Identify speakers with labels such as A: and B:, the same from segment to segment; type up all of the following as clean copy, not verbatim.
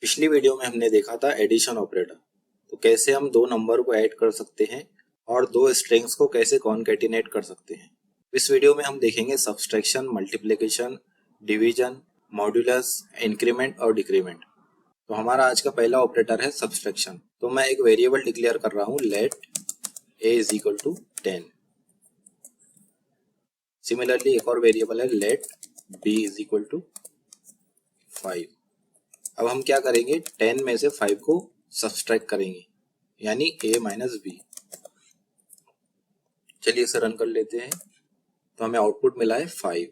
A: पिछली वीडियो में हमने देखा था एडिशन ऑपरेटर। तो कैसे हम दो नंबर को ऐड कर सकते हैं और दो स्ट्रिंग्स को कैसे कॉन्कैटिनेट कर सकते हैं। इस वीडियो में हम देखेंगे subtraction, multiplication, division, modulus, increment और डिक्रीमेंट। तो हमारा आज का पहला ऑपरेटर है सब्सट्रैक्शन। तो मैं एक वेरिएबल डिक्लेयर कर रहा हूँ, let a is equal to 10। Similarly एक और वेरिएबल है, let b is equal to 5। अब हम क्या करेंगे, 10 में से 5 को सब्सट्रैक्ट करेंगे, यानी a माइनस बी। चलिए इसे रन कर लेते हैं। तो हमें आउटपुट मिला है 5।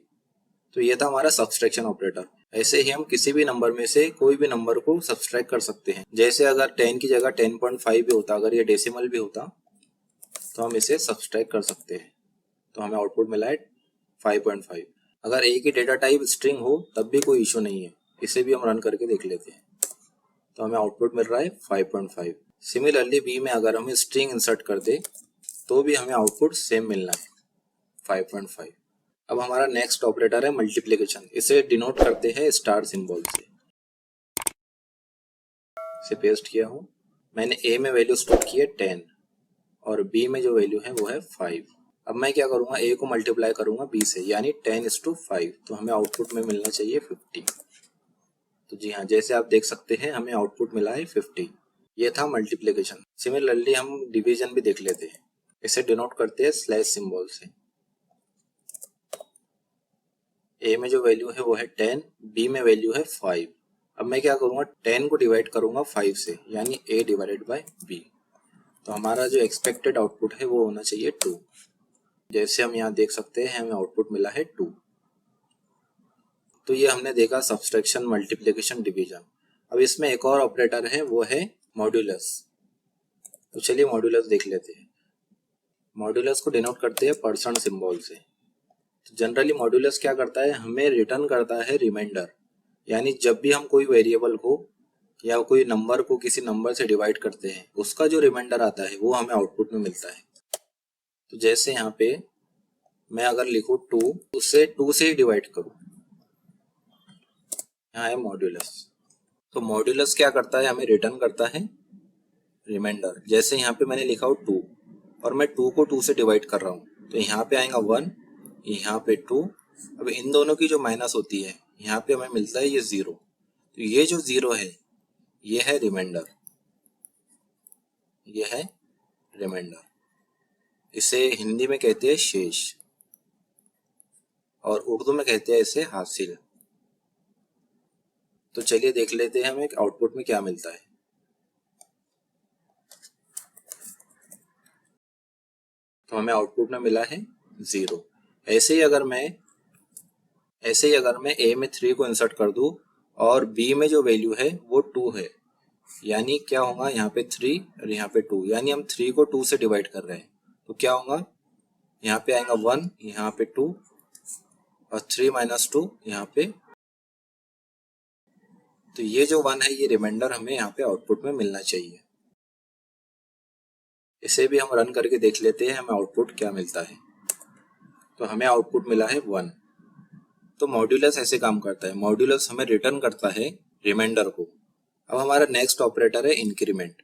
A: तो ये था हमारा सब्सट्रैक्शन ऑपरेटर। ऐसे ही हम किसी भी नंबर में से कोई भी नंबर को सब्सट्रैक्ट कर सकते हैं। जैसे अगर 10 की जगह 10.5 भी होता, अगर ये डेसिमल भी होता, तो हम इसे सब्सट्रैक्ट कर सकते हैं। तो हमें आउटपुट मिला है 5.5। अगर a की डेटा टाइप स्ट्रिंग हो तब भी कोई इशू नहीं है, इसे भी हम रन करके देख लेते हैं। तो हमें आउटपुट मिल रहा है 5.5। सिमिलरली b में अगर हम स्ट्रिंग इंसर्ट कर दे तो भी हमें आउटपुट सेम मिलना है, 5.5। अब हमारा नेक्स्ट ऑपरेटर है मल्टीप्लिकेशन। इसे डिनोट करते हैं स्टार सिंबल से। इसे पेस्ट किया हूँ। मैंने a में वैल्यू स्टोर की है 10 और b में जो वैल्यू है वो है 5। अब मैं क्या करूंगा, a को मल्टीप्लाई करूंगा b से, यानी 10:5। तो हमें आउटपुट में मिलना चाहिए 50। तो जी हाँ, जैसे आप देख सकते हैं हमें आउटपुट मिला है 50। ये था मल्टीप्लिकेशन। सिमिलरली हम डिवीजन भी देख लेते हैं। इसे डिनोट करते हैं स्लैश सिंबल से। a में जो वैल्यू है वो है 10, b में वैल्यू है 5। अब मैं क्या करूंगा, 10 को डिवाइड करूंगा 5 से, यानी a डिवाइडेड बाय b। तो हमारा जो एक्सपेक्टेड आउटपुट है वो होना चाहिए 2। जैसे हम यहाँ देख सकते हैं हमें आउटपुट मिला है 2। तो ये हमने देखा सब्सट्रैक्शन, मल्टीप्लिकेशन, डिवीजन। अब इसमें एक और ऑपरेटर है, वो है मॉड्यूलस। तो चलिए मॉड्यूलस देख लेते हैं। मॉड्यूलस को डिनोट करते हैं परसेंट सिंबल से। तो जनरली मॉड्यूलस क्या करता है, हमें रिटर्न करता है रिमाइंडर। यानी जब भी हम कोई वेरिएबल को या कोई नंबर को किसी नंबर से डिवाइड करते हैं, उसका जो रिमाइंडर आता है वो हमें आउटपुट में मिलता है। तो जैसे यहाँ पे मैं अगर लिखूं 2, उससे 2 से ही डिवाइड करूं, यहाँ है मॉड्यूलस। तो मॉड्यूलस क्या करता है, हमें रिटर्न करता है रिमाइंडर। जैसे यहाँ पे मैंने लिखा हो 2 और मैं 2 को 2 से डिवाइड कर रहा हूँ, तो यहाँ पे आएगा 1, यहाँ पे 2। अब इन दोनों की जो माइनस होती है, यहाँ पे हमें मिलता है ये 0। तो ये जो 0 है ये है रिमाइंडर, ये है रिमाइंडर। इसे हिंदी में कहते हैं शेष और उर्दू में कहते हैं इसे हासिल। तो चलिए देख लेते हैं हमें आउटपुट में क्या मिलता है। तो हमें आउटपुट में मिला है 0। ऐसे ही अगर मैं a में 3 को इंसर्ट कर दूं और b में जो वैल्यू है वो 2 है, यानी क्या होगा, यहाँ पे 3 और यहाँ पे 2, यानी हम 3 को 2 से डिवाइड कर रहे हैं। तो क्या होगा, यहाँ पे आएगा 1, यहाँ पे 2 और 3 माइनस 2 यहाँ पे। तो ये जो 1 है ये रिमाइंडर हमें यहाँ पे आउटपुट में मिलना चाहिए। इसे भी हम रन करके देख लेते हैं हमें आउटपुट क्या मिलता है। तो हमें आउटपुट मिला है 1। तो मॉड्यूलस ऐसे काम करता है, मॉड्यूलस हमें रिटर्न करता है रिमाइंडर को। अब हमारा नेक्स्ट ऑपरेटर है इंक्रीमेंट।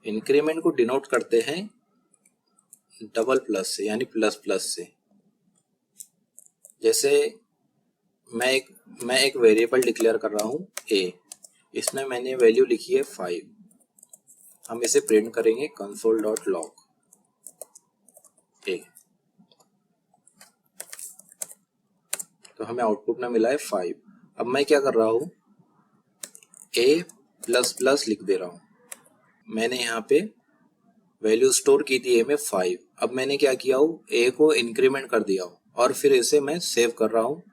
A: इंक्रीमेंट को डिनोट करते हैं डबल प्लस से, यानी प्लस प्लस से। जैसे मैं एक वेरिएबल डिक्लेयर कर रहा हूँ a, इसमें मैंने वैल्यू लिखी है 5। हम इसे प्रिंट करेंगे console.log a। तो हमें आउटपुट में मिला है 5। अब मैं क्या कर रहा हूँ, a प्लस प्लस लिख दे रहा हूँ। मैंने यहाँ पे वैल्यू स्टोर की थी a में 5। अब मैंने क्या किया हूँ, a को इंक्रीमेंट कर दिया हूँ और फिर इसे मैं सेव कर रहा हूँ।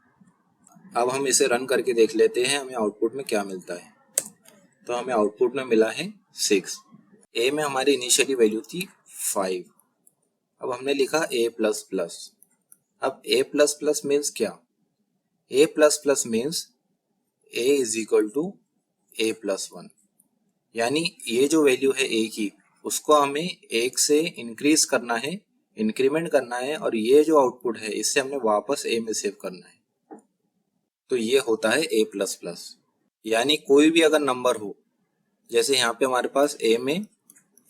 A: अब हम इसे रन करके देख लेते हैं हमें आउटपुट में क्या मिलता है। तो हमें आउटपुट में मिला है 6। a में हमारी इनिशियली वैल्यू थी 5। अब हमने लिखा a प्लस प्लस। अब a प्लस प्लस मीन्स क्या, a plus plus means a is equal to a plus 1। यानी ये जो वैल्यू है a की, उसको हमें 1 से इंक्रीज करना है, इंक्रीमेंट करना है, और ये जो आउटपुट है इससे हमने वापस a में सेव करना है। तो ये होता है a प्लस प्लस। यानी कोई भी अगर नंबर हो, जैसे यहाँ पे हमारे पास a में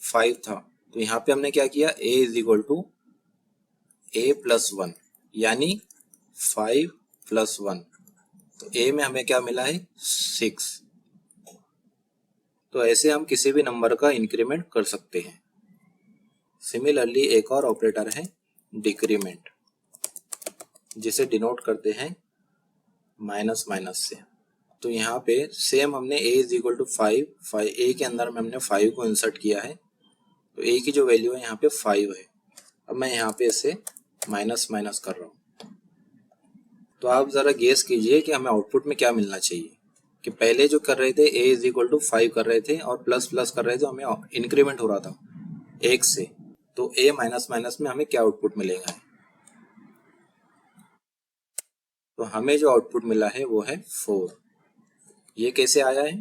A: 5 था, तो यहाँ पे हमने क्या किया, a is equal to a plus 1, यानी 5 प्लस 1, तो a में हमें क्या मिला है, 6। तो ऐसे हम किसी भी नंबर का इंक्रीमेंट कर सकते हैं। सिमिलरली एक और ऑपरेटर है डिक्रीमेंट, जिसे डिनोट करते हैं माइनस माइनस से। तो यहाँ पे सेम हमने a is equal to 5 a के अंदर में हमने 5 को इंसर्ट किया है, तो a की जो वैल्यू है यहाँ पे 5 है। अब मैं यहाँ पे इसे माइनस माइनस कर रहा हूँ। तो आप जरा गेस कीजिए कि हमें आउटपुट में क्या मिलना चाहिए, कि पहले जो कर रहे थे a इज इक्वल टू 5 कर रहे थे और प्लस प्लस कर रहे थे, हमें इंक्रीमेंट हो रहा था 1 से, तो a माइनस माइनस में हमें क्या आउटपुट मिलेगा। तो हमें जो आउटपुट मिला है वो है 4। ये कैसे आया है,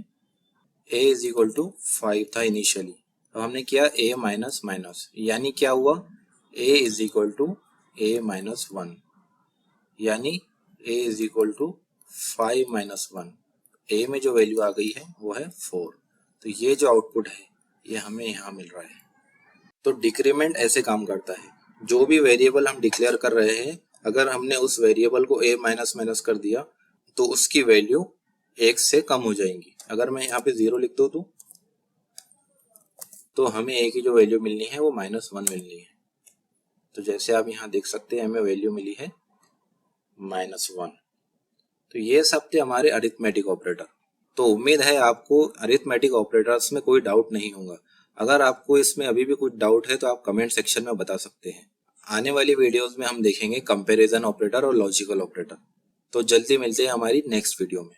A: a इज इक्वल टू 5 था इनिशियली, अब हमने किया a माइनस माइनस, यानी क्या हुआ, a is equal to a minus 1, यानी a is equal to 5 minus 1। a में जो वैल्यू आ गई है वो है 4। तो ये जो आउटपुट है ये हमें यहाँ मिल रहा है। तो डिक्रीमेंट ऐसे काम करता है, जो भी वेरिएबल हम डिक्लेयर कर रहे हैं, अगर हमने उस वेरिएबल को a माइनस माइनस कर दिया तो उसकी वैल्यू 1 से कम हो जाएंगी। अगर मैं यहाँ पे 0 लिख दूँ तो हमें a की जो वैल्यू मिलनी है वो -1 मिलनी है। तो जैसे आप यहाँ देख सकते हैं हमें वैल्यू मिली है -1। तो ये सब थे हमारे अरिथमेटिक ऑपरेटर। तो उम्मीद है आपको अरिथमेटिक ऑपरेटर्स में कोई डाउट नहीं होगा। अगर आपको इसमें अभी भी कुछ डाउट है तो आप कमेंट सेक्शन में बता सकते हैं। आने वाली वीडियोस में हम देखेंगे कंपैरिजन ऑपरेटर और लॉजिकल ऑपरेटर। तो जल्दी मिलते हैं हमारी नेक्स्ट वीडियो में।